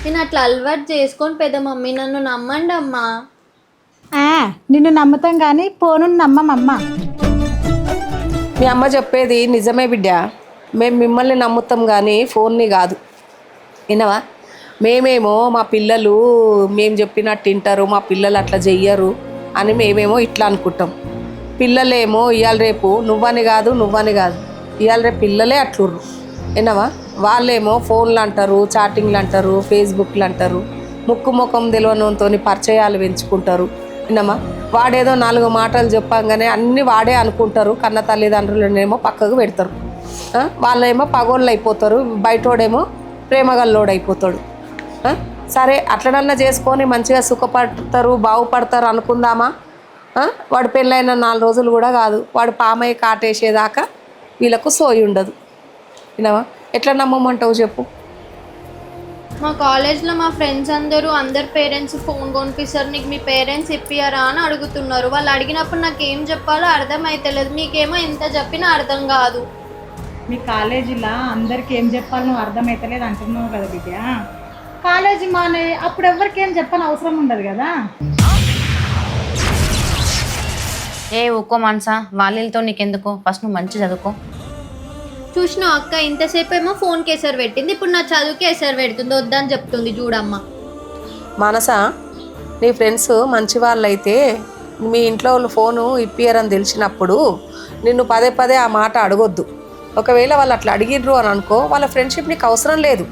నేను అట్లా అలవాటు చేసుకొని పెద్ద మమ్మీ నన్ను నమ్మండి అమ్మా. నిన్ను నమ్ముతాం కానీ ఫోను నమ్మమమ్మ. మీ అమ్మ చెప్పేది నిజమే బిడ్డ. మేము మిమ్మల్ని నమ్ముతాం కానీ ఫోన్ని కాదు. వినవా? మేమేమో మా పిల్లలు మేము చెప్పినట్టు వింటారు, మా పిల్లలు అట్లా చెయ్యరు అని మేమేమో ఇట్లా అనుకుంటాం. పిల్లలేమో ఇవాళ రేపు నువ్వని కాదు ఇవాళ రేపు పిల్లలే అట్లుర్రు. వినవా? వాళ్ళేమో ఫోన్లు అంటారు, చాటింగ్లు అంటారు, ఫేస్బుక్లు అంటారు, ముఖం తెలియనితో పరిచయాలు పెంచుకుంటారు. విన్నమా? వాడేదో 4 మాటలు చెప్పంగానే అన్నీ వాడే అనుకుంటారు. కన్న తల్లిదండ్రులనేమో పక్కకు పెడతారు. వాళ్ళేమో పగోళ్ళు అయిపోతారు, బయటోడేమో ప్రేమగల్లోడు అయిపోతాడు. సరే అట్లనన్నా చేసుకొని మంచిగా సుఖపడతారు, బాగుపడతారు అనుకుందామా? వాడు పెళ్ళైన 4 రోజులు కూడా కాదు, వాడు పామయ్య కాటేసేదాకా వీళ్ళకు సోయి ఉండదు. వినవా? ఎట్లా నమ్మమంటావు చెప్పు? మా కాలేజ్లో మా ఫ్రెండ్స్ అందరు పేరెంట్స్ ఫోన్ కొనిపిస్తారు, నీకు మీ పేరెంట్స్ ఇప్పియారా అని అడుగుతున్నారు. వాళ్ళు అడిగినప్పుడు నాకు ఏం చెప్పాలో అర్థమైతలేదు. మీకేమో ఎంత చెప్పినా అర్థం కాదు. మీ కాలేజీలో అందరికి ఏం చెప్పాలో అర్థమవుతలేదు అంటున్నావు కదా బిడ్డ. కాలేజీ మానే అప్పుడు ఎవరికి ఏం చెప్పని అవసరం ఉండదు కదా. ఊకో మనసా, వాళ్ళతో నీకెందుకో, ఫస్ట్ నువ్వు మంచి చదువుకో. చూసిన అక్క ఇంతసేపు ఏమో ఫోన్కి ఎసరు పెట్టింది, ఇప్పుడు నా చదువుకి ఎసరు పెడుతుంది, వద్దని చెప్తుంది. చూడమ్మా మనసా, నీ ఫ్రెండ్స్ మంచి వాళ్ళైతే మీ ఇంట్లో వాళ్ళు ఫోను ఇప్పియరని తెలిసినప్పుడు నిన్ను పదే ఆ మాట అడగొద్దు. ఒకవేళ వాళ్ళు అట్లా అడిగిర్రు అని అనుకో, వాళ్ళ ఫ్రెండ్షిప్ నీకు అవసరం లేదు.